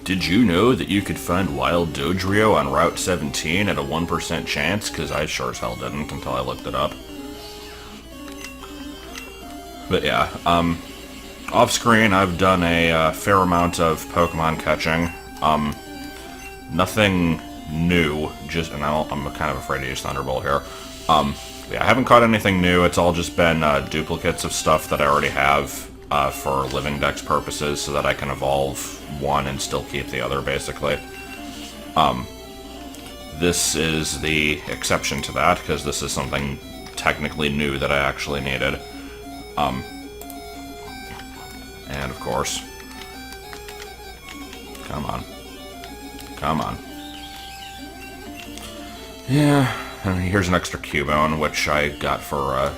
Did you know that you could find wild Dodrio on Route 17 at a 1% chance? Because I sure as hell didn't until I looked it up. But yeah, off screen I've done a fair amount of Pokemon catching. Nothing new, just, and I'm kind of afraid to use Thunderbolt here. Yeah, I haven't caught anything new. It's all just been duplicates of stuff that I already have for living dex purposes, so that I can evolve one and still keep the other, basically. This is the exception to that, because this is something technically new that I actually needed. And of course, come on. Come on. Yeah, and here's an extra Cubone, which I got for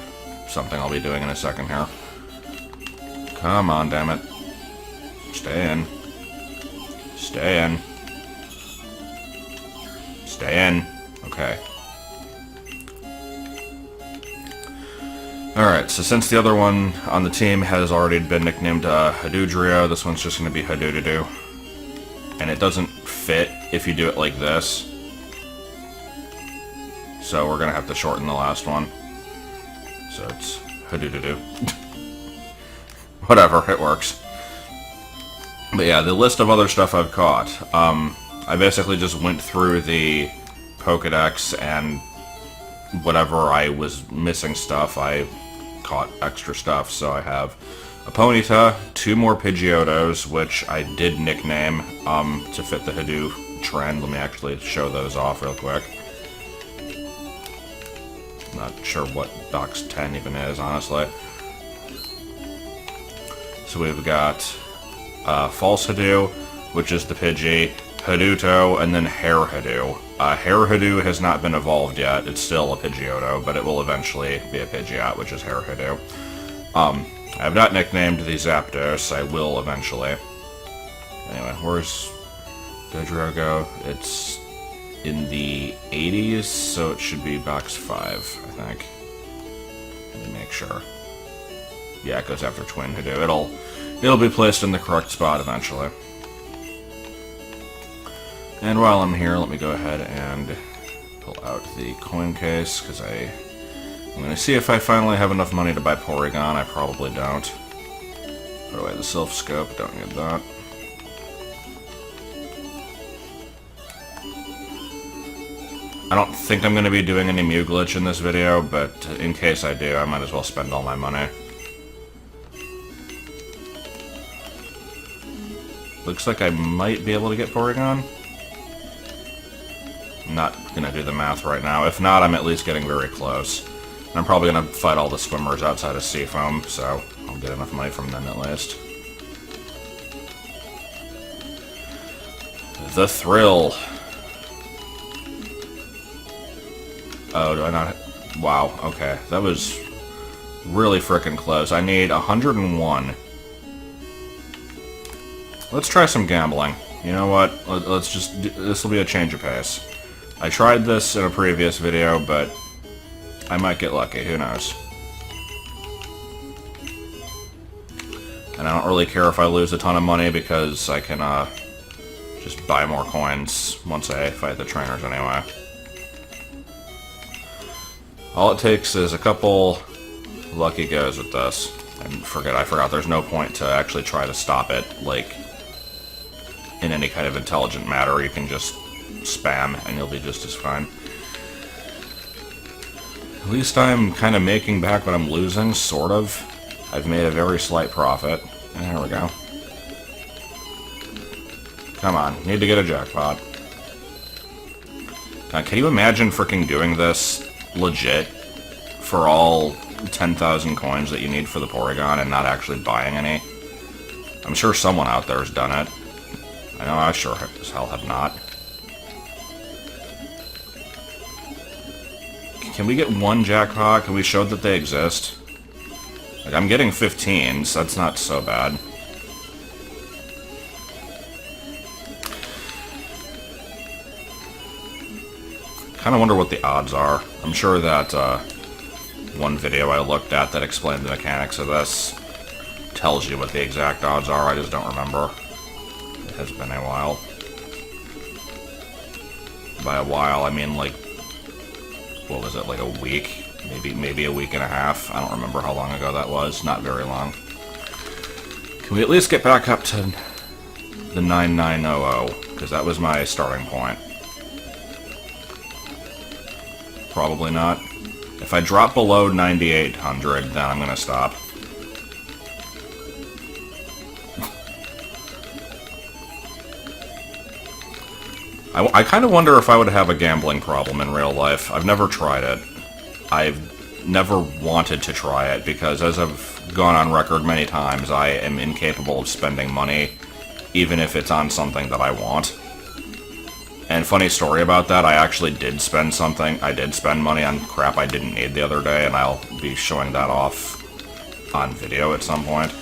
something I'll be doing in a second here. Come on, damn it. Stay in. Stay in. Stay in. Okay. Alright, so since the other one on the team has already been nicknamed Hadudrio, this one's just going to be Hadoodadoo. And it doesn't fit if you do it like this. So we're going to have to shorten the last one. So it's Hadoodadoo. Whatever, it works. But yeah, the list of other stuff I've caught. I basically just went through the Pokedex, and whatever I was missing stuff, I caught extra stuff. So I have a Ponyta, 2 more Pidgeotos, which I did nickname to fit the Hadoo trend. Let me actually show those off real quick. Not sure what box 10 even is, honestly. So we've got False Hadoo, which is the Pidgey, Haduto, and then Hair Hadoo. Hair Hadoo has not been evolved yet. It's still a Pidgeotto, but it will eventually be a Pidgeot, which is Hair Hadoo. I have not nicknamed the Zapdos. I will eventually. Anyway, where's Dodrio go? It's in the 80s, so it should be box 5, I think. Let me make sure. Yeah, it goes after Twin Hadoo. It'll be placed in the correct spot eventually. And while I'm here, let me go ahead and pull out the coin case, because I'm going to see if I finally have enough money to buy Porygon. I probably don't. Put away the Sylph Scope, don't need that. I don't think I'm going to be doing any Mew Glitch in this video, but in case I do, I might as well spend all my money. Looks like I might be able to get Porygon. I'm not going to do the math right now. If not, I'm at least getting very close. I'm probably going to fight all the swimmers outside of Seafoam, so I'll get enough money from them at least. The Thrill. Oh, do I not? Wow, okay. That was really frickin' close. I need 101. Let's try some gambling. You know what? Let's just this will be a change of pace. I tried this in a previous video, but I might get lucky. Who knows? And I don't really care if I lose a ton of money, because I can just buy more coins once I fight the trainers anyway. All it takes is a couple lucky goes with this. And I forgot there's no point to actually try to stop it, like, in any kind of intelligent manner. You can just spam and you'll be just as fine. At least I'm kind of making back what I'm losing, sort of. I've made a very slight profit. And there we go. Come on, need to get a jackpot. Now, can you imagine freaking doing this legit for all 10,000 coins that you need for the Porygon and not actually buying any? I'm sure someone out there has done it. I know I sure as hell have not. Can we get one jackpot? Can we show that they exist? Like, I'm getting 15, so that's not so bad. Kind of wonder what the odds are. I'm sure that one video I looked at that explained the mechanics of this tells you what the exact odds are. I just don't remember. has been a while. By a while, I mean like, what was it, like a week? Maybe a week and a half. I don't remember how long ago that was. Not very long. Can we at least get back up to the 9900? Because that was my starting point. Probably not. If I drop below 9800, then I'm gonna stop. I kind of wonder if I would have a gambling problem in real life. I've never tried it. I've never wanted to try it, because as I've gone on record many times, I am incapable of spending money, even if it's on something that I want. And funny story about that, I actually did spend something. I did spend money on crap I didn't need the other day, and I'll be showing that off on video at some point.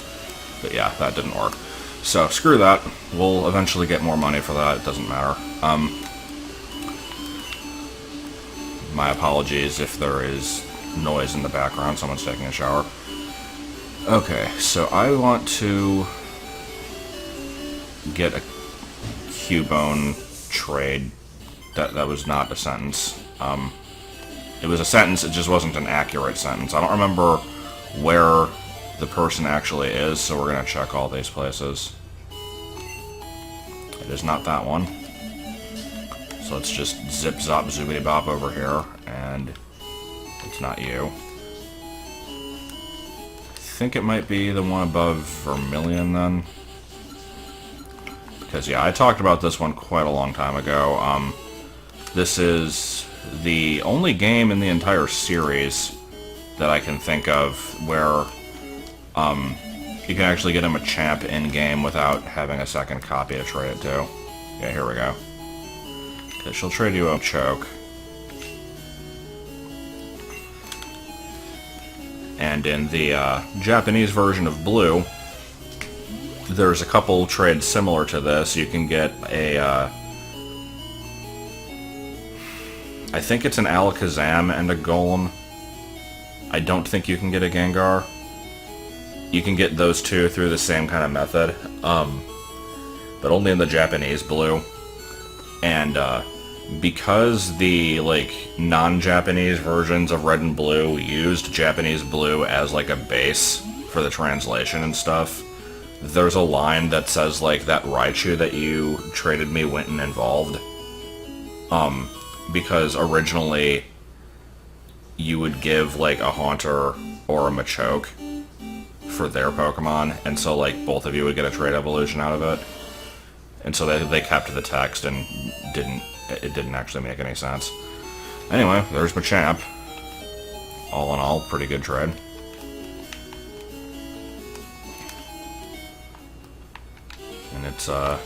But yeah, that didn't work. So, screw that. We'll eventually get more money for that. It doesn't matter. My apologies if there is noise in the background. Someone's taking a shower. Okay, so I want to get a Cubone trade. That was not a sentence. It was a sentence, it just wasn't an accurate sentence. I don't remember where the person actually is, so we're going to check all these places. It is not that one. So let's just zip zop zoobity bop over here, and it's not you. I think it might be the one above Vermilion then. Because yeah, I talked about this one quite a long time ago. This is the only game in the entire series that I can think of where you can actually get him a champ in-game without having a second copy to trade it to. Yeah, here we go. Okay, she'll trade you a choke. And in the Japanese version of Blue, there's a couple trades similar to this. You can get a, I think it's an Alakazam and a Golem. I don't think you can get a Gengar. You can get those two through the same kind of method, but only in the Japanese Blue. And because the like non-Japanese versions of Red and Blue used Japanese Blue as like a base for the translation and stuff, there's a line that says like that Raichu that you traded me went and involved. Because originally you would give like a Haunter or a Machoke for their Pokemon, and so like both of you would get a trade evolution out of it. And so they kept the text and it didn't actually make any sense. Anyway, there's Machamp. All in all, pretty good trade. And it's, I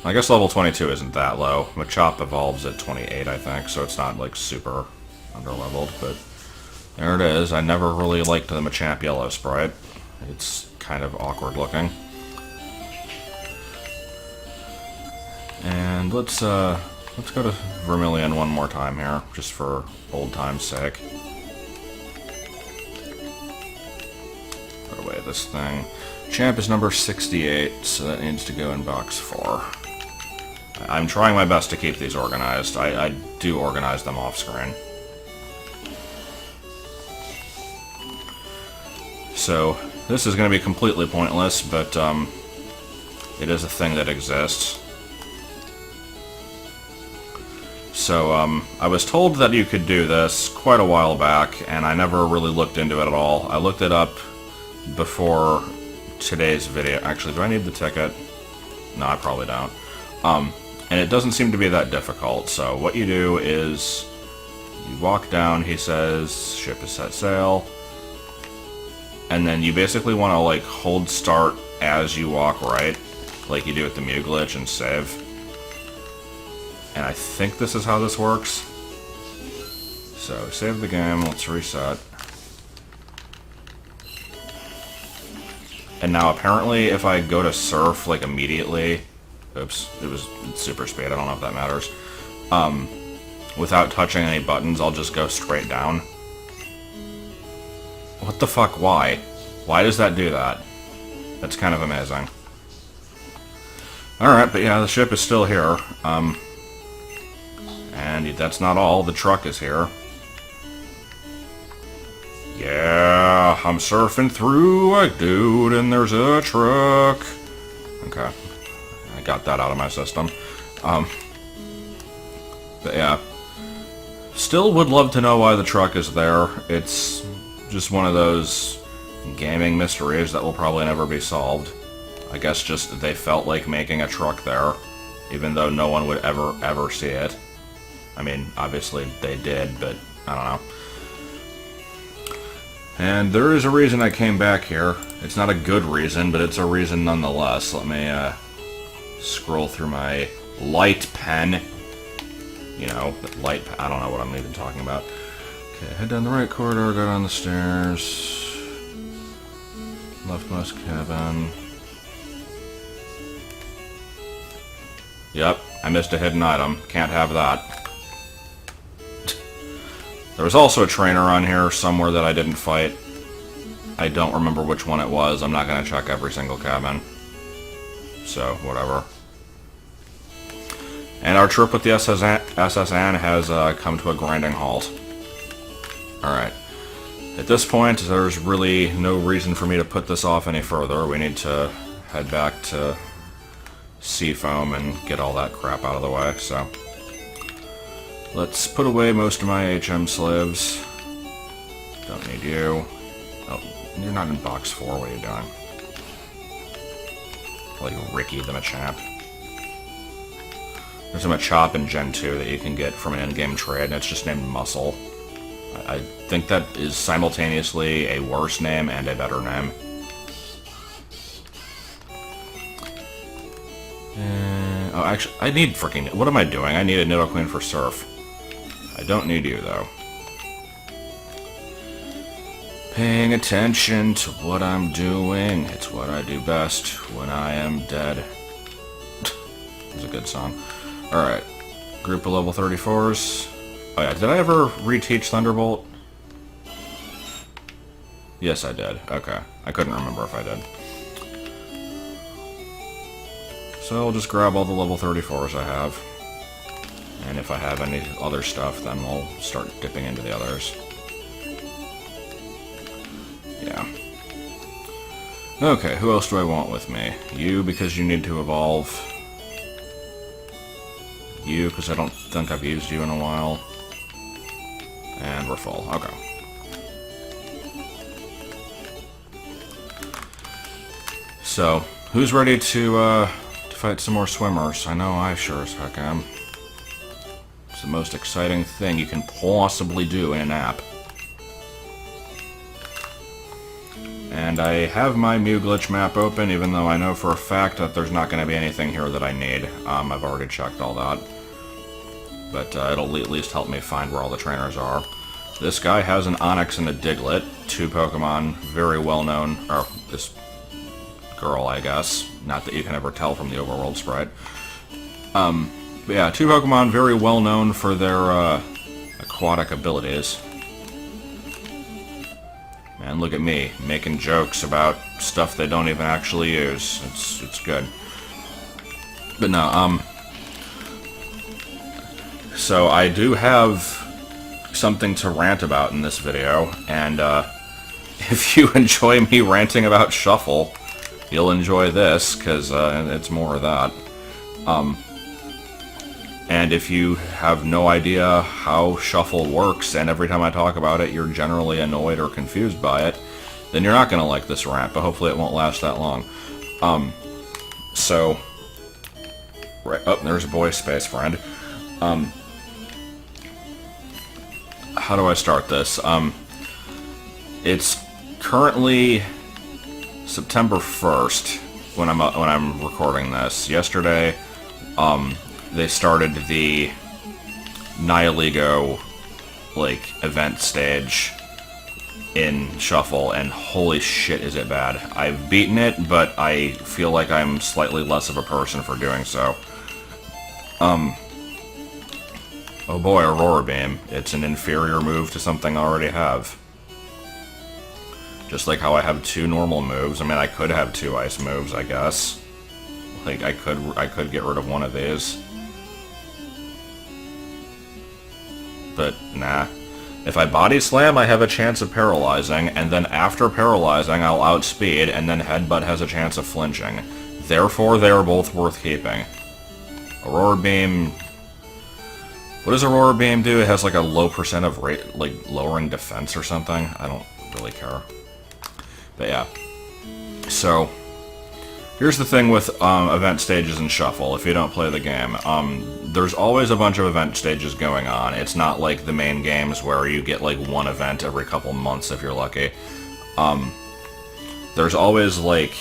guess level 22 isn't that low. Machop evolves at 28, I think, so it's not, like, super underleveled, but there it is. I never really liked the Machamp yellow sprite. It's kind of awkward looking. And let's go to Vermilion one more time here, just for old time's sake. Put away this thing. Champ is number 68, so that needs to go in box 4. I'm trying my best to keep these organized. I do organize them off screen. So, this is going to be completely pointless, but it is a thing that exists. So, I was told that you could do this quite a while back, and I never really looked into it at all. I looked it up before today's video. Actually, do I need the ticket? No, I probably don't. And it doesn't seem to be that difficult. So what you do is you walk down, he says, ship is set sail. And then you basically want to like hold start as you walk right, like you do with the Mew glitch, and save. And I think this is how this works. So save the game, let's reset. And now apparently if I go to surf like immediately, oops, it was super speed, I don't know if that matters. Without touching any buttons, I'll just go straight down. What the fuck, why? Why does that do that? That's kind of amazing. Alright, but yeah, the ship is still here. And that's not all. The truck is here. Yeah, I'm surfing through a dude and there's a truck. Okay. I got that out of my system. But yeah. Still would love to know why the truck is there. It's just one of those gaming mysteries that will probably never be solved. I guess just they felt like making a truck there, even though no one would ever see it. I mean, obviously they did, but I don't know. And there is a reason I came back here. It's not a good reason, but it's a reason nonetheless. Let me scroll through my light pen. You know, light. I don't know what I'm even talking about. Okay, head down the right corridor, go down the stairs. Leftmost cabin. Yep, I missed a hidden item. Can't have that. There was also a trainer on here somewhere that I didn't fight. I don't remember which one it was. I'm not going to check every single cabin. So, whatever. And our trip with the SSN has come to a grinding halt. Alright. At this point, there's really no reason for me to put this off any further. We need to head back to Seafoam and get all that crap out of the way, so... Let's put away most of my HM slaves. Don't need you. Oh, you're not in box 4, what are you doing? Like Ricky the Machamp. There's a Machop in Gen 2 that you can get from an in-game trade, and it's just named Muscle. I think that is simultaneously a worse name and a better name. Oh, actually, I need freaking... What am I doing? I need a Nidoqueen for Surf. I don't need you, though. Paying attention to what I'm doing. It's what I do best when I am dead. It's a good song. Alright. Group of level 34s. Oh yeah, did I ever reteach Thunderbolt? Yes, I did. Okay. I couldn't remember if I did. So I'll just grab all the level 34s I have. And if I have any other stuff, then we'll start dipping into the others. Yeah. Okay, who else do I want with me? You, because you need to evolve. You, because I don't think I've used you in a while. And we're full. Okay. So, who's ready to fight some more swimmers? I know I sure as heck am. It's the most exciting thing you can possibly do in an app. And I have my Mew Glitch map open, even though I know for a fact that there's not going to be anything here that I need. I've already checked all that. But it'll at least help me find where all the trainers are. This guy has an Onix and a Diglett, two Pokemon very well known, or this girl, I guess. Not that you can ever tell from the overworld sprite. But yeah, two Pokemon very well known for their aquatic abilities. Man, look at me, making jokes about stuff they don't even actually use. It's good. But no, so I do have something to rant about in this video, and if you enjoy me ranting about Shuffle, you'll enjoy this, because it's more of that. And if you have no idea how Shuffle works, and every time I talk about it you're generally annoyed or confused by it, then you're not going to like this rant, but hopefully it won't last that long. So... Right, oh, there's a boy space friend. How do I start this? It's currently September 1st when I'm recording this. Yesterday, they started the Nihiligo, event stage in Shuffle, and holy shit is it bad. I've beaten it, but I feel like I'm slightly less of a person for doing so. Oh boy, Aurora Beam. It's an inferior move to something I already have. Just like how I have two normal moves. I mean, I could have two ice moves, I guess. Like, I could get rid of one of these. But, nah. If I body slam, I have a chance of paralyzing, and then after paralyzing, I'll outspeed, and then headbutt has a chance of flinching. Therefore, they are both worth keeping. Aurora Beam... What does Aurora Beam do? It has like a low percent of rate, like lowering defense or something. I don't really care. But yeah. So, here's the thing with event stages and Shuffle, if you don't play the game. There's always a bunch of event stages going on. It's not like the main games where you get like one event every couple months if you're lucky. There's always like...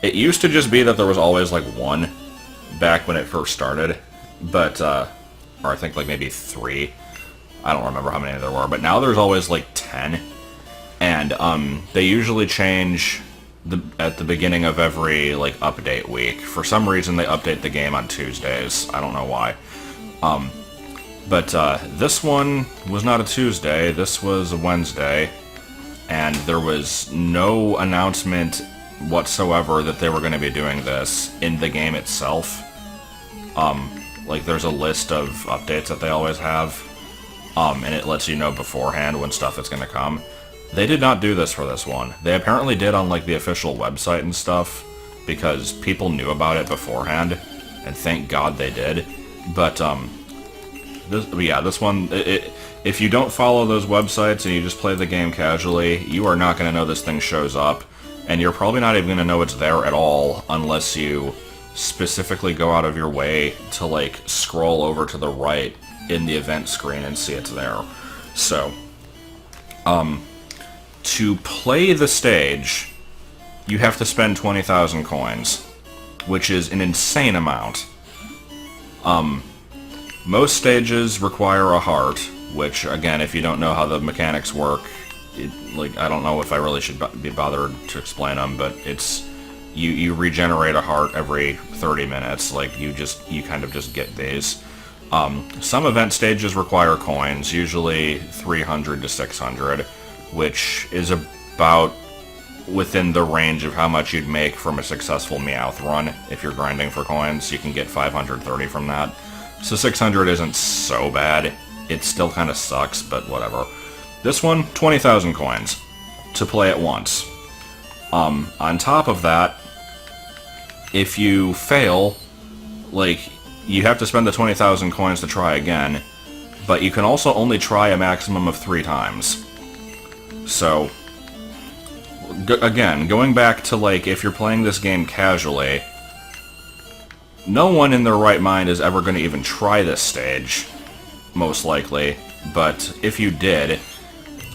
It used to just be that there was always like one back when it first started. But, or I think like maybe 3. I don't remember how many there were, but now there's always like 10. And they usually change at the beginning of every like update week. For some reason they update the game on Tuesdays. I don't know why. But this one was not a Tuesday, this was a Wednesday. And there was no announcement whatsoever that they were going to be doing this in the game itself. Like, there's a list of updates that they always have, and it lets you know beforehand when stuff is going to come. They did not do this for this one. They apparently did on, like, the official website and stuff, because people knew about it beforehand, and thank God they did. But, this one, if you don't follow those websites and you just play the game casually, you are not going to know this thing shows up, and you're probably not even going to know it's there at all unless you specifically go out of your way to like scroll over to the right in the event screen and see it's there. So, to play the stage, you have to spend 20,000 coins, which is an insane amount. Most stages require a heart, which, again, if you don't know how the mechanics work, I don't know if I really should be bothered to explain them, but it's... You regenerate a heart every 30 minutes, like, you kind of just get these. Some event stages require coins, usually 300 to 600, which is about within the range of how much you'd make from a successful Meowth run. If you're grinding for coins, you can get 530 from that. So 600 isn't so bad. It still kind of sucks, but whatever. This one, 20,000 coins to play it once. On top of that, if you fail, like, you have to spend the 20,000 coins to try again, but you can also only try a maximum of 3 times. So, again, going back to, like, if you're playing this game casually, no one in their right mind is ever going to even try this stage, most likely, but if you did,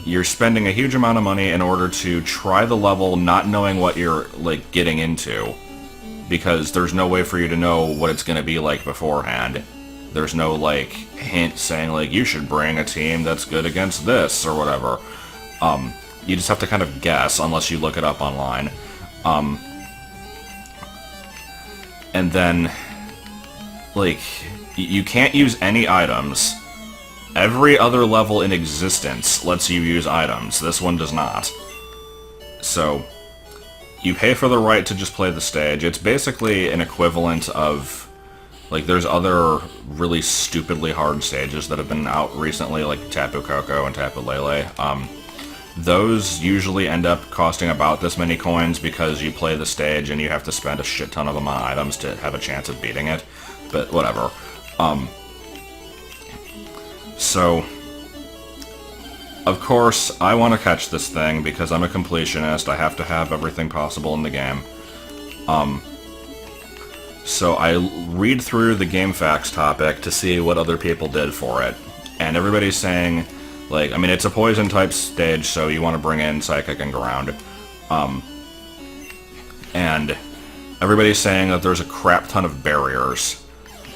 you're spending a huge amount of money in order to try the level not knowing what you're, like, getting into. Because there's no way for you to know what it's going to be like beforehand. There's no, like, hint saying, like, you should bring a team that's good against this, or whatever. You just have to kind of guess, unless you look it up online. And then, like, you can't use any items. Every other level in existence lets you use items. This one does not. So... You pay for the right to just play the stage. It's basically an equivalent of, like, there's other really stupidly hard stages that have been out recently, like Tapu Koko and Tapu Lele. Those usually end up costing about this many coins because you play the stage and you have to spend a shit ton of them on items to have a chance of beating it. But whatever. So... Of course, I want to catch this thing because I'm a completionist. I have to have everything possible in the game. So I read through the GameFAQs topic to see what other people did for it. And everybody's saying, like, I mean, it's a poison-type stage, so you want to bring in Psychic and Ground. And everybody's saying that there's a crap ton of barriers.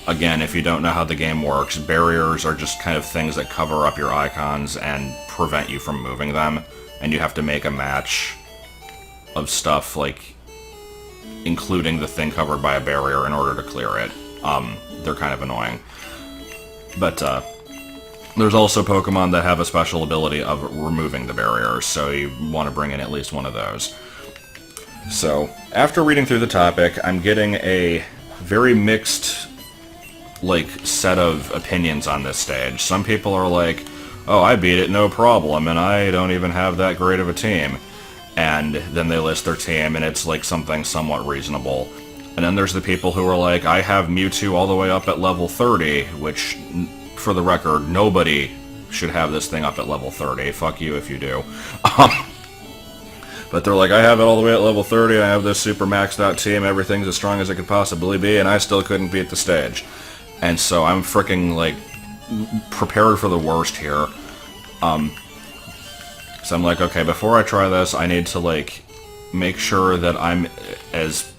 Again, if you don't know how the game works, barriers are just kind of things that cover up your icons and prevent you from moving them, and you have to make a match of stuff, like, including the thing covered by a barrier in order to clear it. They're kind of annoying. But, there's also Pokemon that have a special ability of removing the barriers, so you want to bring in at least one of those. So, after reading through the topic, I'm getting a very mixed, like, set of opinions on this stage. Some people are like, oh, I beat it no problem, and I don't even have that great of a team. And then they list their team, and it's like something somewhat reasonable. And then there's the people who are like, I have Mewtwo all the way up at level 30, which, for the record, nobody should have this thing up at level 30. Fuck you if you do. But they're like, I have it all the way at level 30, I have this super maxed out team, everything's as strong as it could possibly be, and I still couldn't beat the stage. And so I'm freaking, like, prepared for the worst here. So I'm like, okay, before I try this, I need to, like, make sure that I'm as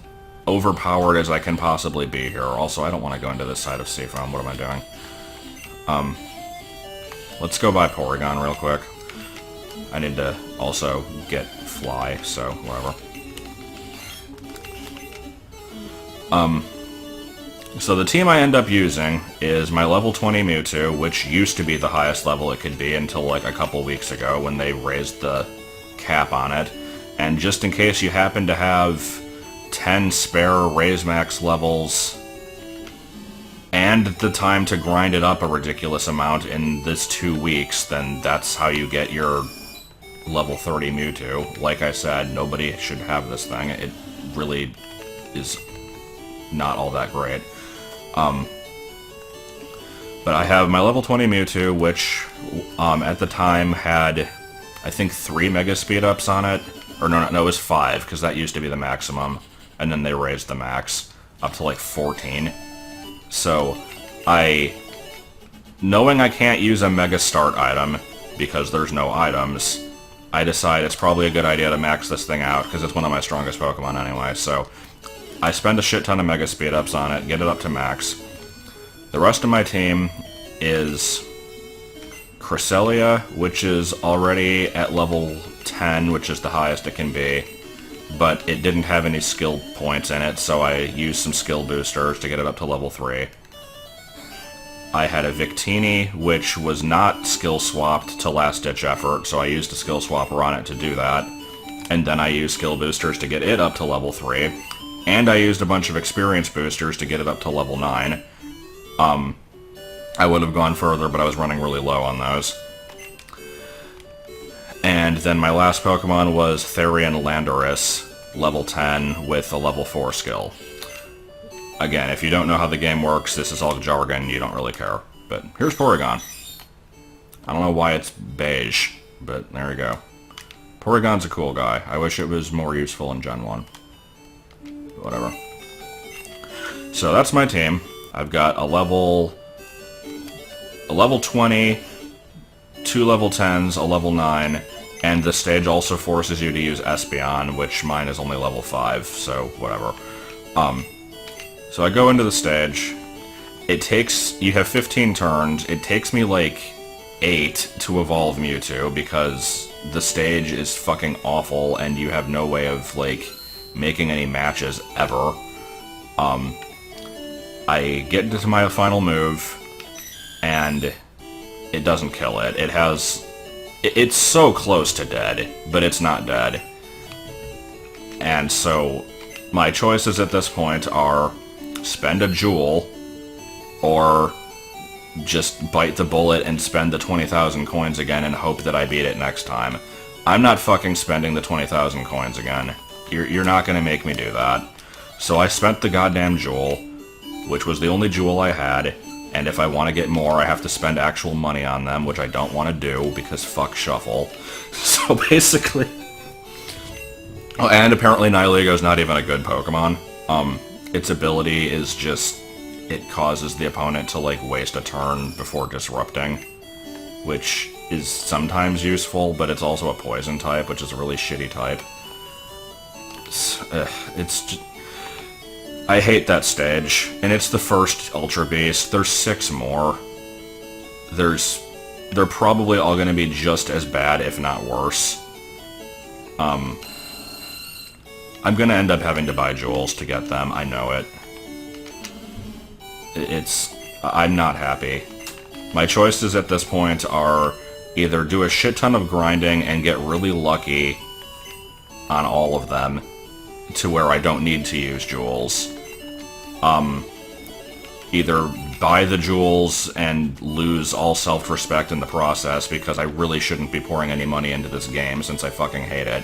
overpowered as I can possibly be here. Also, I don't want to go into this side of Seafoam. What am I doing? Let's go by Porygon real quick. I need to also get Fly, so whatever. So the team I end up using is my level 20 Mewtwo, which used to be the highest level it could be until like a couple weeks ago when they raised the cap on it. And just in case you happen to have 10 spare Raise Max levels and the time to grind it up a ridiculous amount in this 2 weeks, then that's how you get your level 30 Mewtwo. Like I said, nobody should have this thing. It really is not all that great. But I have my level 20 Mewtwo, which at the time had, I think, 3 Mega Speed-Ups on it. Or no, it was 5, because that used to be the maximum. And then they raised the max up to like 14. So, knowing I can't use a Mega Start item, because there's no items, I decide it's probably a good idea to max this thing out, because it's one of my strongest Pokemon anyway, so I spend a shit ton of Mega Speed-Ups on it, get it up to max. The rest of my team is Cresselia, which is already at level 10, which is the highest it can be, but it didn't have any skill points in it, so I used some skill boosters to get it up to level 3. I had a Victini, which was not skill swapped to Last Ditch Effort, so I used a skill swapper on it to do that. And then I used skill boosters to get it up to level 3. And I used a bunch of experience boosters to get it up to level 9. I would have gone further, but I was running really low on those. And then my last Pokemon was Therian Landorus, level 10, with a level 4 skill. Again, if you don't know how the game works, this is all jargon, you don't really care. But here's Porygon. I don't know why it's beige, but there you go. Porygon's a cool guy. I wish it was more useful in Gen 1. Whatever. So that's my team. I've got a level 20, 2 level 10s, a level 9, and the stage also forces you to use Espeon, which mine is only level 5, so whatever. So I go into the stage. You have 15 turns. It takes me like 8 to evolve Mewtwo because the stage is fucking awful and you have no way of, like, making any matches ever. I get into my final move, and it doesn't kill it. It's so close to dead, but it's not dead. And so, my choices at this point are spend a Jewel, or just bite the bullet and spend the 20,000 coins again and hope that I beat it next time. I'm not fucking spending the 20,000 coins again. You're not gonna make me do that. So I spent the goddamn Jewel, which was the only Jewel I had, and if I want to get more, I have to spend actual money on them, which I don't want to do, because fuck Shuffle. So basically... Oh, and apparently Nihilego is not even a good Pokemon. Its ability is just... It causes the opponent to, like, waste a turn before disrupting, which is sometimes useful, but it's also a poison type, which is a really shitty type. It's just... I hate that stage, and it's the first Ultra Beast. There's 6 more. They're probably all gonna be just as bad, if not worse. I'm gonna end up having to buy jewels to get them, I know it. I'm not happy. My choices at this point are either do a shit ton of grinding and get really lucky on all of them to where I don't need to use jewels. Either buy the jewels and lose all self-respect in the process because I really shouldn't be pouring any money into this game since I fucking hate it.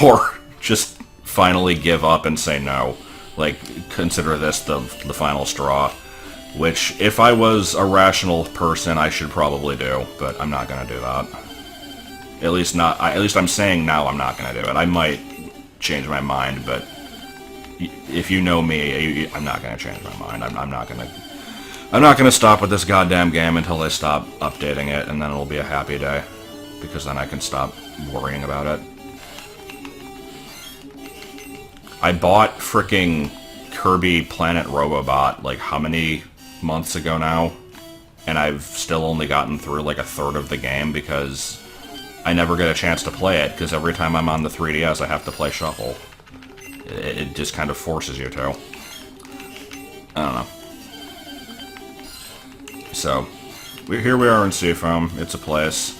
Or just finally give up and say no. Like, consider this the final straw. Which, if I was a rational person, I should probably do, but I'm not gonna do that. At least I'm saying now I'm not gonna do it. I might change my mind, but if you know me, I'm not gonna change my mind. I'm not gonna stop with this goddamn game until they stop updating it, and then it'll be a happy day, because then I can stop worrying about it. I bought fricking Kirby Planet Robobot like how many months ago now, and I've still only gotten through like a third of the game because I never get a chance to play it, because every time I'm on the 3DS I have to play Shuffle. It just kind of forces you to. I don't know. So, here we are in Seafoam. It's a place.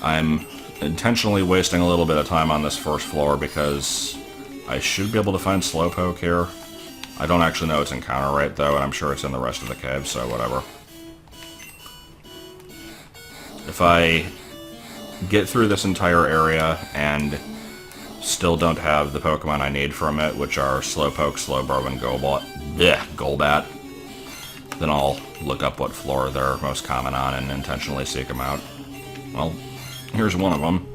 I'm intentionally wasting a little bit of time on this first floor because I should be able to find Slowpoke here. I don't actually know its encounter rate, though, and I'm sure it's in the rest of the cave, so whatever. If I get through this entire area and still don't have the Pokemon I need from it, which are Slowpoke, Slowbro, and Golbat, then I'll look up what floor they're most common on and intentionally seek them out. Well, here's one of them.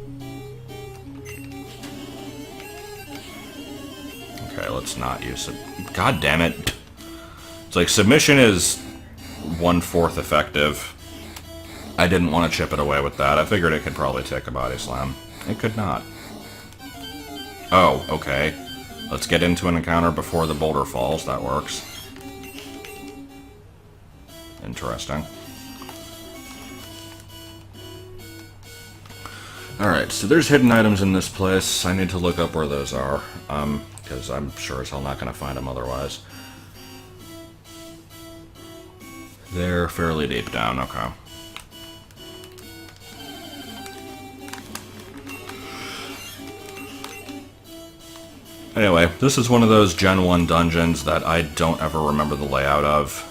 Okay, let's not use it. God damn it. It's like, submission is 1/4 effective. I didn't want to chip it away with that. I figured it could probably take a body slam. It could not. Oh, okay. Let's get into an encounter before the boulder falls. That works. Interesting. Alright, so there's hidden items in this place. I need to look up where those are, because I'm sure as hell not going to find them otherwise. They're fairly deep down, okay. Anyway, this is one of those Gen 1 dungeons that I don't ever remember the layout of.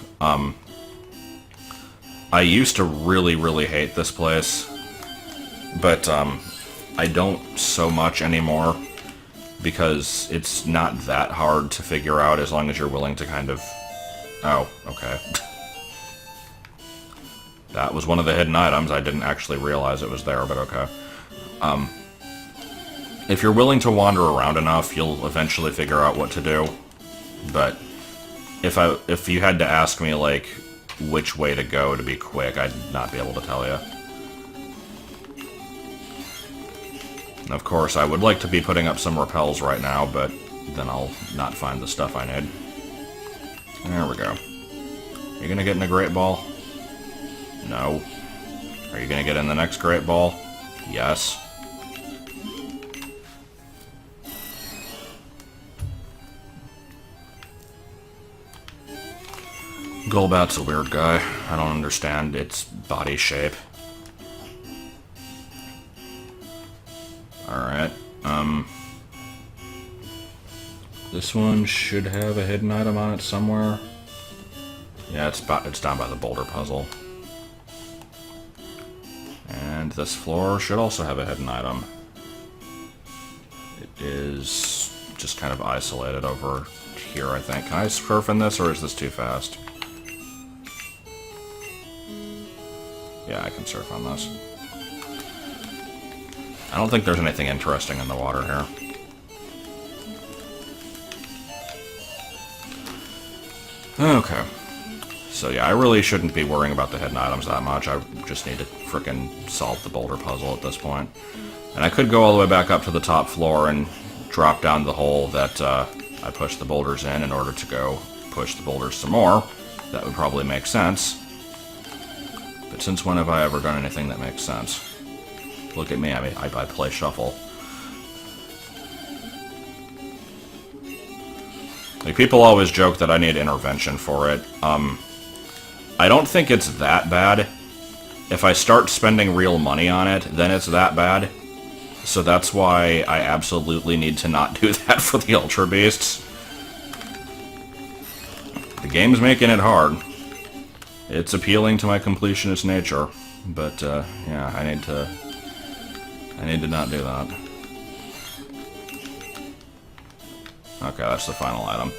I used to really, really hate this place, but I don't so much anymore, because it's not that hard to figure out as long as you're willing to kind of... Oh, okay. That was one of the hidden items. I didn't actually realize it was there, but okay. If you're willing to wander around enough, you'll eventually figure out what to do. But if you had to ask me, like, which way to go to be quick, I'd not be able to tell you. And of course, I would like to be putting up some repels right now, but then I'll not find the stuff I need. There we go. Are you gonna get in a Great Ball? No. Are you gonna get in the next Great Ball? Yes. Golbat's a weird guy. I don't understand its body shape. Alright, this one should have a hidden item on it somewhere. Yeah, it's down by the boulder puzzle. And this floor should also have a hidden item. It is just kind of isolated over here, I think. Can I surf in this, or is this too fast? Yeah, I can surf on this. I don't think there's anything interesting in the water here. Okay. So yeah, I really shouldn't be worrying about the hidden items that much. I just need to frickin' solve the boulder puzzle at this point. And I could go all the way back up to the top floor and drop down the hole that I pushed the boulders in order to go push the boulders some more. That would probably make sense. But since when have I ever done anything that makes sense? Look at me, I mean, I play Shuffle. Like, people always joke that I need intervention for it. I don't think it's that bad. If I start spending real money on it, then it's that bad. So that's why I absolutely need to not do that for the Ultra Beasts. The game's making it hard. It's appealing to my completionist nature, but yeah, I need to not do that. Okay, that's the final item.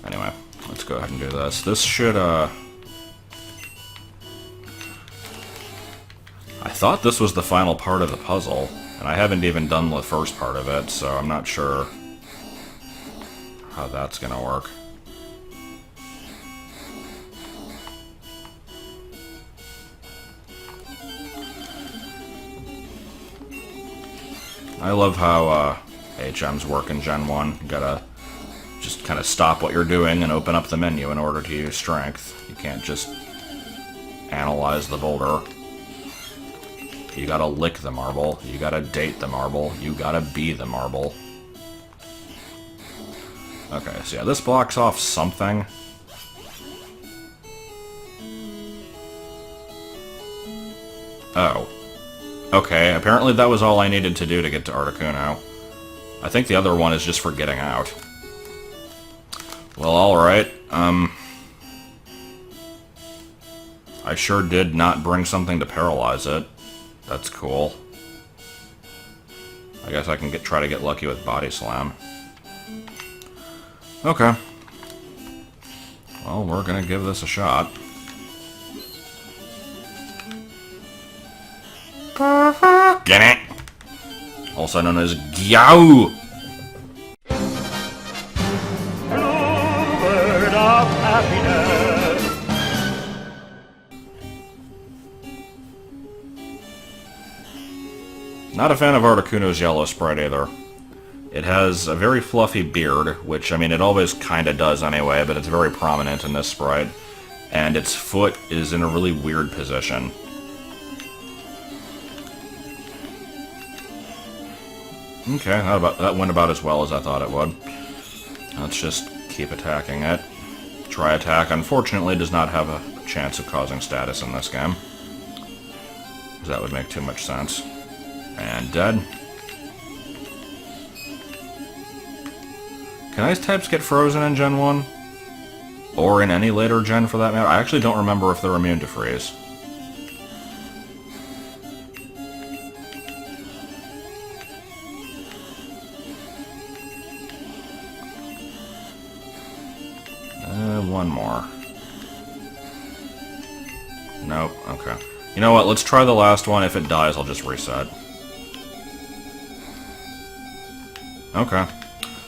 Anyway, let's go ahead and do this. This should, I thought this was the final part of the puzzle, and I haven't even done the first part of it, so I'm not sure how that's gonna work. I love how HMs work in Gen 1. You gotta just kind of stop what you're doing and open up the menu in order to use strength. You can't just analyze the boulder. You gotta lick the marble. You gotta date the marble. You gotta be the marble. Okay, so yeah, this blocks off something. Oh. Okay, apparently that was all I needed to do to get to Articuno. I think the other one is just for getting out. Well, alright. I sure did not bring something to paralyze it. That's cool. I guess I can try to get lucky with Body Slam. Okay. Well, we're gonna give this a shot. Get it! Also known as Gyao! Bluebird of happiness. Not a fan of Articuno's yellow sprite either. It has a very fluffy beard, which, I mean, it always kinda does anyway, but it's very prominent in this sprite. And its foot is in a really weird position. Okay, that went about as well as I thought it would. Let's just keep attacking it. Tri-attack, unfortunately, does not have a chance of causing status in this game. That would make too much sense. And dead. Can ice types get frozen in Gen 1? Or in any later gen for that matter? I actually don't remember if they're immune to freeze. One more. Nope, okay. You know what, let's try the last one. If it dies, I'll just reset. Okay.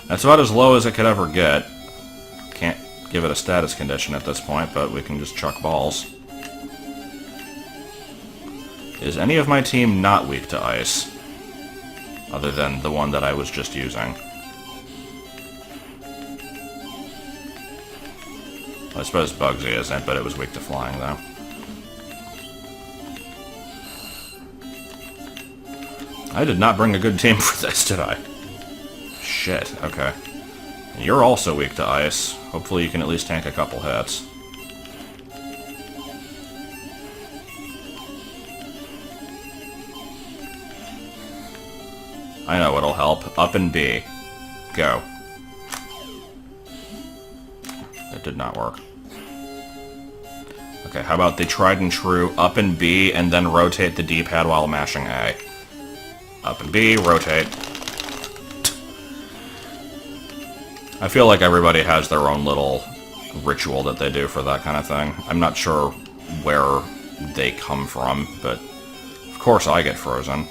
That's about as low as it could ever get. Can't give it a status condition at this point, but we can just chuck balls. Is any of my team not weak to ice? Other than the one that I was just using. I suppose Bugsy isn't, but it was weak to flying, though. I did not bring a good team for this, did I? Shit, okay. You're also weak to ice. Hopefully you can at least tank a couple hits. I know what'll help. Up and B. Go. That did not work. Okay, how about the tried and true up and B and then rotate the D-pad while mashing A. Up and B, rotate. I feel like everybody has their own little ritual that they do for that kind of thing. I'm not sure where they come from, but of course I get frozen.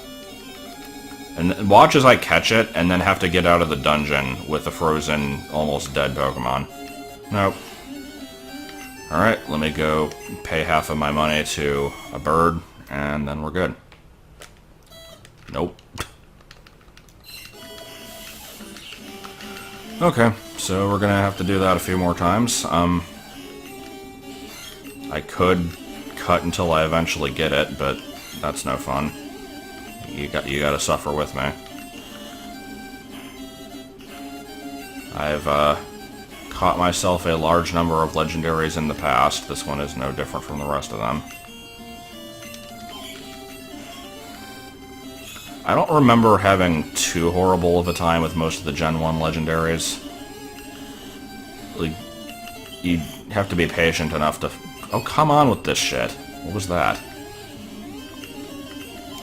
And watch as I catch it and then have to get out of the dungeon with a frozen, almost dead Pokemon. Nope. Alright, let me go pay half of my money to a bird, and then we're good. Nope. Okay, so we're gonna have to do that a few more times. I could cut until I eventually get it, but that's no fun. You gotta suffer with me. I've caught myself a large number of legendaries in the past. This one is no different from the rest of them. I don't remember having too horrible of a time with most of the Gen 1 legendaries. Like, you have to be patient enough to... Oh, come on with this shit. What was that?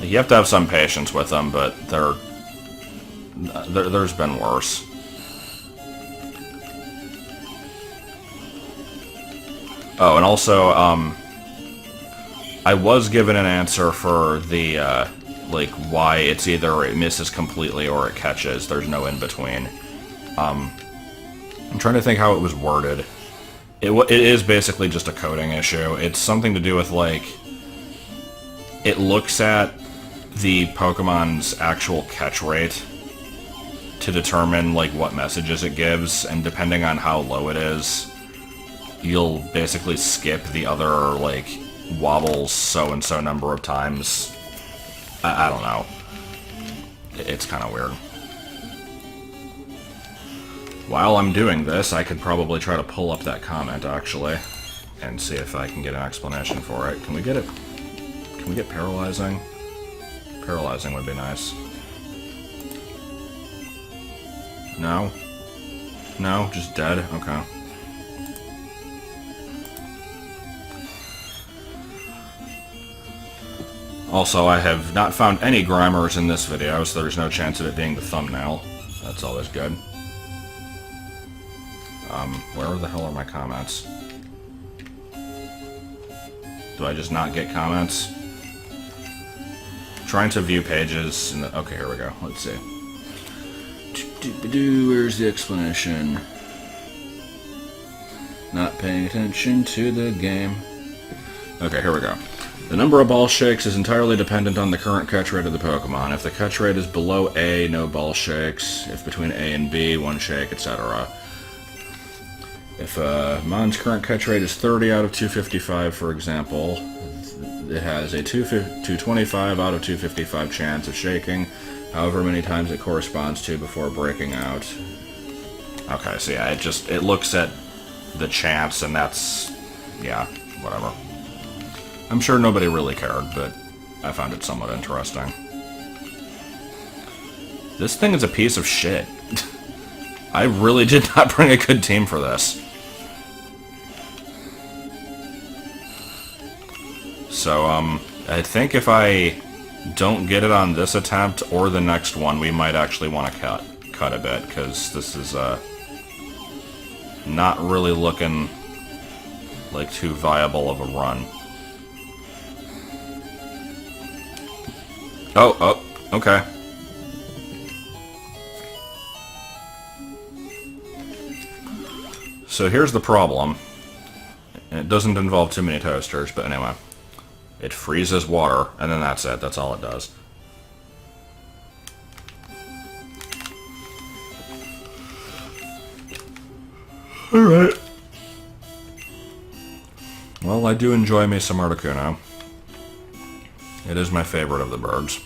You have to have some patience with them, but there's been worse. Oh, and also, I was given an answer for the, like, why it's either it misses completely or it catches. There's no in-between. I'm trying to think how it was worded. It is basically just a coding issue. It's something to do with, like, it looks at the Pokemon's actual catch rate to determine, like, what messages it gives, and depending on how low it is, you'll basically skip the other, like, wobbles so-and-so number of times. I don't know. It's kind of weird. While I'm doing this, I could probably try to pull up that comment, actually, and see if I can get an explanation for it. Can we get it? Can we get paralyzing? Paralyzing would be nice. No? No? Just dead? Okay. Also, I have not found any Grimers in this video, so there's no chance of it being the thumbnail. That's always good. Where the hell are my comments? Do I just not get comments? Trying to view pages, and okay, here we go. Let's see. Where's the explanation? Not paying attention to the game. Okay, here we go. The number of ball shakes is entirely dependent on the current catch rate of the Pokemon. If the catch rate is below A, no ball shakes. If between A and B, one shake, etc. If Mon's current catch rate is 30 out of 255, for example, it has a 225 out of 255 chance of shaking, however many times it corresponds to before breaking out. Okay, so yeah, it looks at the chance, and that's, yeah, whatever. I'm sure nobody really cared, but I found it somewhat interesting. This thing is a piece of shit. I really did not bring a good team for this. So, I think if I don't get it on this attempt or the next one, we might actually want to cut a bit, because this is, not really looking like too viable of a run. Oh, okay. So here's the problem. It doesn't involve too many toasters, but anyway. It freezes water, and then that's it. That's all it does. Alright. Well, I do enjoy me some Articuno. It is my favorite of the birds.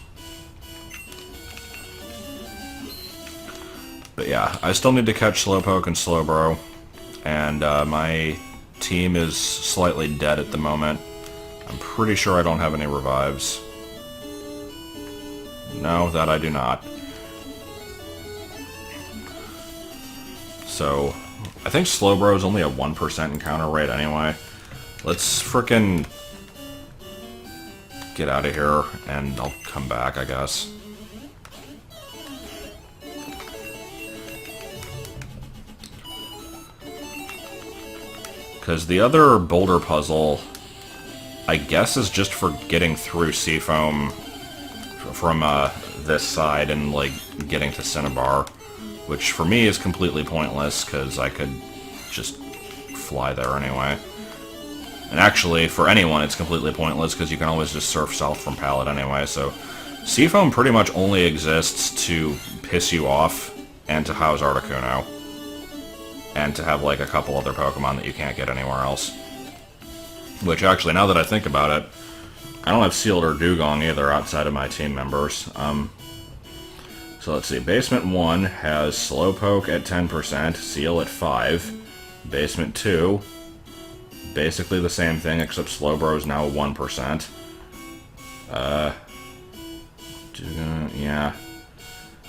But yeah, I still need to catch Slowpoke and Slowbro, and my team is slightly dead at the moment. I'm pretty sure I don't have any revives. No, that I do not. So, I think Slowbro is only a 1% encounter rate anyway. Let's frickin' get out of here, and I'll come back, I guess. Because the other boulder puzzle, I guess, is just for getting through Seafoam from this side and, like, getting to Cinnabar, which for me is completely pointless, because I could just fly there anyway. And actually, for anyone, it's completely pointless, because you can always just surf south from Pallet anyway, so Seafoam pretty much only exists to piss you off, and to house Articuno, and to have, like, a couple other Pokemon that you can't get anywhere else. Which, actually, now that I think about it, I don't have Sealed or Dugong either outside of my team members. So let's see, Basement 1 has Slowpoke at 10%, Seal at 5. Basement 2, basically the same thing, except Slowbro is now 1%. Yeah.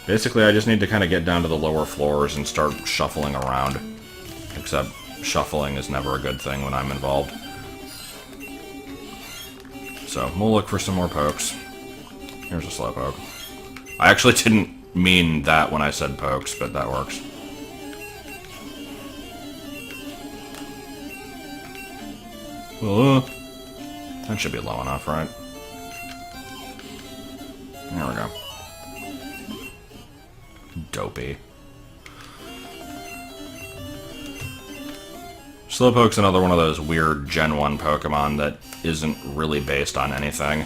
Basically, I just need to kind of get down to the lower floors and start shuffling around. Except, shuffling is never a good thing when I'm involved. So, we'll look for some more pokes. Here's a Slowpoke. I actually didn't mean that when I said pokes, but that works. That should be low enough, right? There we go. Dopey. Slowpoke's another one of those weird Gen 1 Pokemon that isn't really based on anything.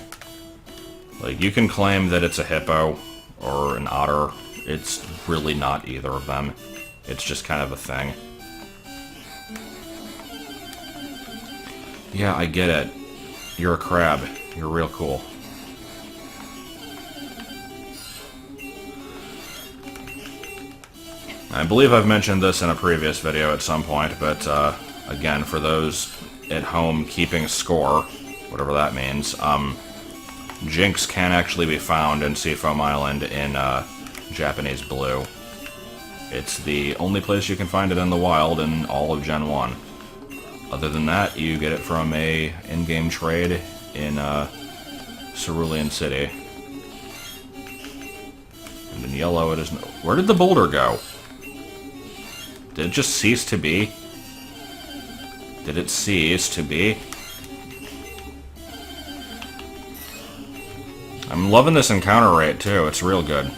Like, you can claim that it's a hippo or an otter. It's really not either of them. It's just kind of a thing. Yeah, I get it. You're a crab. You're real cool. I believe I've mentioned this in a previous video at some point, but again, for those at home keeping score, whatever that means, Jinx can actually be found in Seafoam Island in Japanese Blue. It's the only place you can find it in the wild in all of Gen 1. Other than that, you get it from a in-game trade in Cerulean City. And in yellow it is... Where did the boulder go? Did it just cease to be? Did it cease to be? I'm loving this encounter rate, too. It's real good.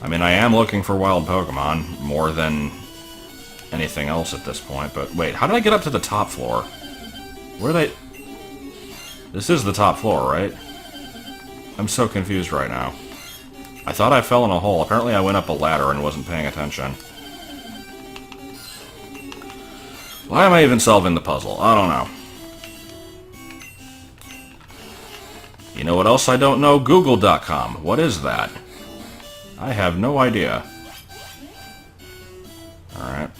I mean, I am looking for wild Pokemon more than anything else at this point, but wait, how did I get up to the top floor? Where did I... This is the top floor, right? I'm so confused right now. I thought I fell in a hole. Apparently I went up a ladder and wasn't paying attention. Why am I even solving the puzzle? I don't know. You know what else I don't know? Google.com. What is that? I have no idea. Alright.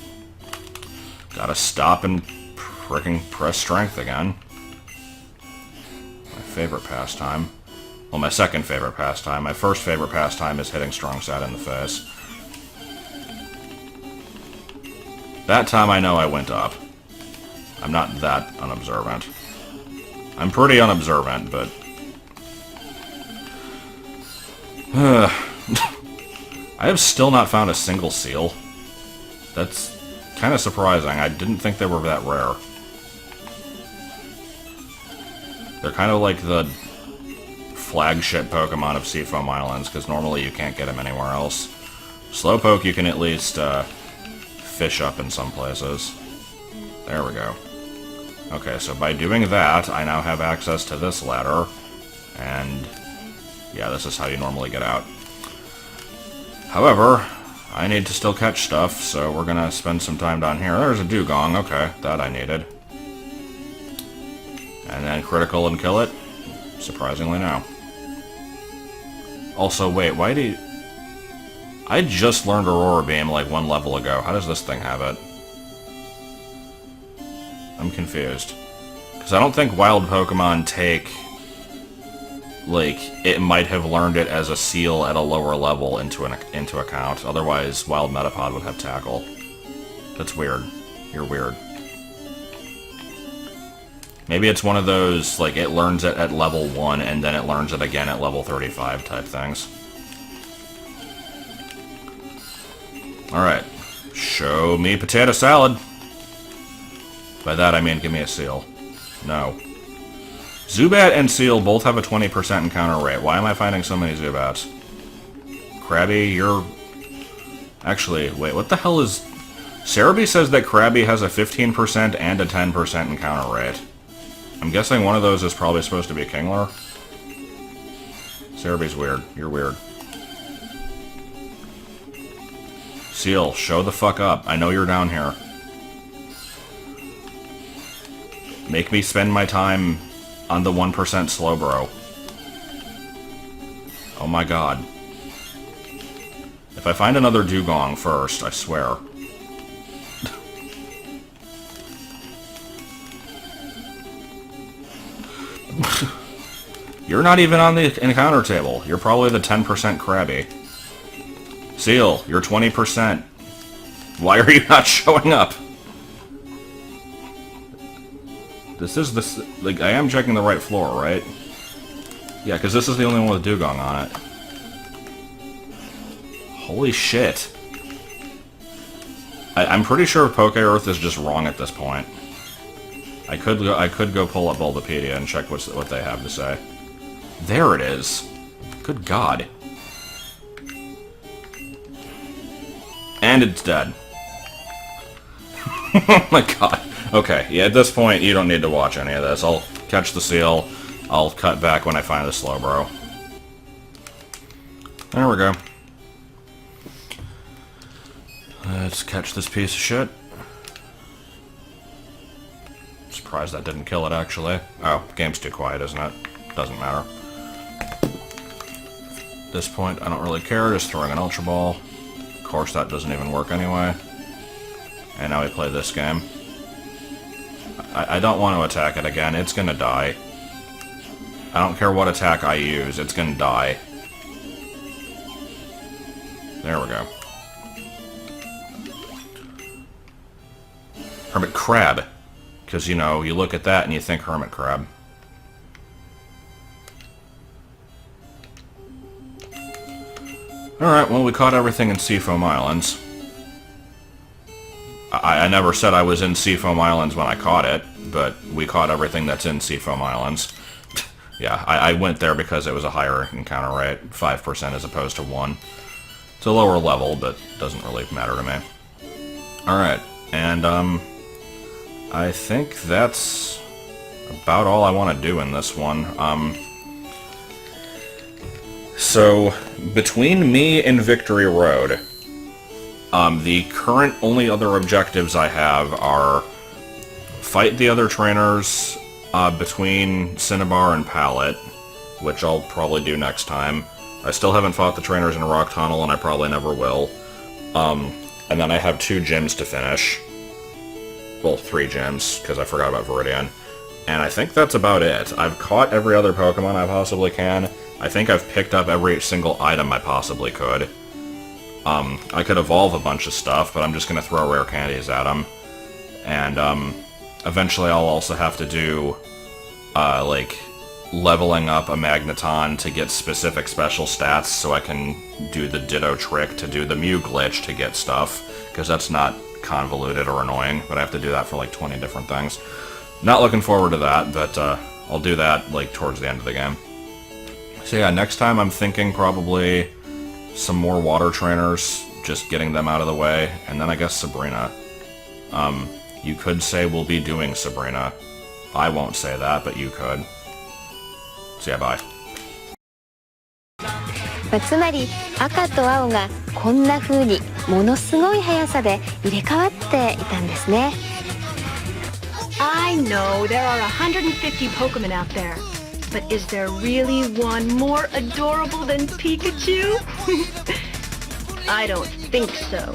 Gotta stop and frickin' press strength again. My favorite pastime. Well, my second favorite pastime. My first favorite pastime is hitting Strong Side in the face. That time I know I went up. I'm not that unobservant. I'm pretty unobservant, but... I have still not found a single seal. That's kind of surprising. I didn't think they were that rare. They're kind of like the flagship Pokemon of Seafoam Islands, because normally you can't get them anywhere else. Slowpoke you can at least fish up in some places. There we go. Okay, so by doing that, I now have access to this ladder, and yeah, this is how you normally get out. However, I need to still catch stuff, so we're gonna spend some time down here. There's a dugong, okay, that I needed. And then critical and kill it? Surprisingly, no. Also, wait, why do you... I just learned Aurora Beam like one level ago. How does this thing have it? I'm confused. Because I don't think wild Pokemon take... Like, it might have learned it as a seal at a lower level into account. Otherwise, wild Metapod would have Tackle. That's weird. You're weird. Maybe it's one of those, like, it learns it at level 1, and then it learns it again at level 35 type things. Alright. Show me potato salad. By that I mean give me a seal. No. Zubat and Seal both have a 20% encounter rate. Why am I finding so many Zubats? Krabby, you're... Actually, wait, what the hell is... Cerebi says that Krabby has a 15% and a 10% encounter rate. I'm guessing one of those is probably supposed to be Kingler. Cerebi's weird. You're weird. Seal, show the fuck up. I know you're down here. Make me spend my time on the 1% Slowbro. Oh my god. If I find another Dugong first, I swear. You're not even on the encounter table. You're probably the 10% Krabby. Seal, you're 20%. Why are you not showing up? This is this... Like, I am checking the right floor, right? Yeah, because this is the only one with Dugong on it. Holy shit. I'm pretty sure Poke Earth is just wrong at this point. I could go pull up Bulbapedia and check what they have to say. There it is. Good God. And it's dead. Oh my god. Okay, yeah, at this point, you don't need to watch any of this. I'll catch the seal. I'll cut back when I find the Slowbro. There we go. Let's catch this piece of shit. Surprised that didn't kill it, actually. Oh, game's too quiet, isn't it? Doesn't matter. At this point, I don't really care. Just throwing an Ultra Ball. Of course, that doesn't even work anyway. And now we play this game. I don't want to attack it again. It's gonna die. I don't care what attack I use. It's gonna die. There we go. Hermit Crab. Because, you know, you look at that and you think Hermit Crab. Alright, well, we caught everything in Seafoam Islands. I never said I was in Seafoam Islands when I caught it, but we caught everything that's in Seafoam Islands. Yeah, I went there because it was a higher encounter rate, 5% as opposed to 1. It's a lower level, but doesn't really matter to me. Alright, and, I think that's about all I want to do in this one. So, between me and Victory Road, the current only other objectives I have are fight the other trainers between Cinnabar and Pallet, which I'll probably do next time. I still haven't fought the trainers in Rock Tunnel, and I probably never will. And then I have 2 gyms to finish. Well, 3 gyms, because I forgot about Viridian. And I think that's about it. I've caught every other Pokemon I possibly can. I think I've picked up every single item I possibly could. I could evolve a bunch of stuff, but I'm just going to throw rare candies at them. And, eventually I'll also have to do, like, leveling up a Magneton to get specific special stats so I can do the Ditto trick to do the Mew glitch to get stuff, because that's not convoluted or annoying, but I have to do that for, like, 20 different things. Not looking forward to that, but, I'll do that, like, towards the end of the game. So yeah, next time I'm thinking probably some more water trainers, just getting them out of the way, and then I guess Sabrina. You could say we'll be doing Sabrina. I won't say that, but you could. So yeah, bye. つまり赤と青がこんな風にものすごい速さで入れ替わっていたんですね。I know there are 150 Pokémon out there, but is there really one more adorable than Pikachu? I don't think so.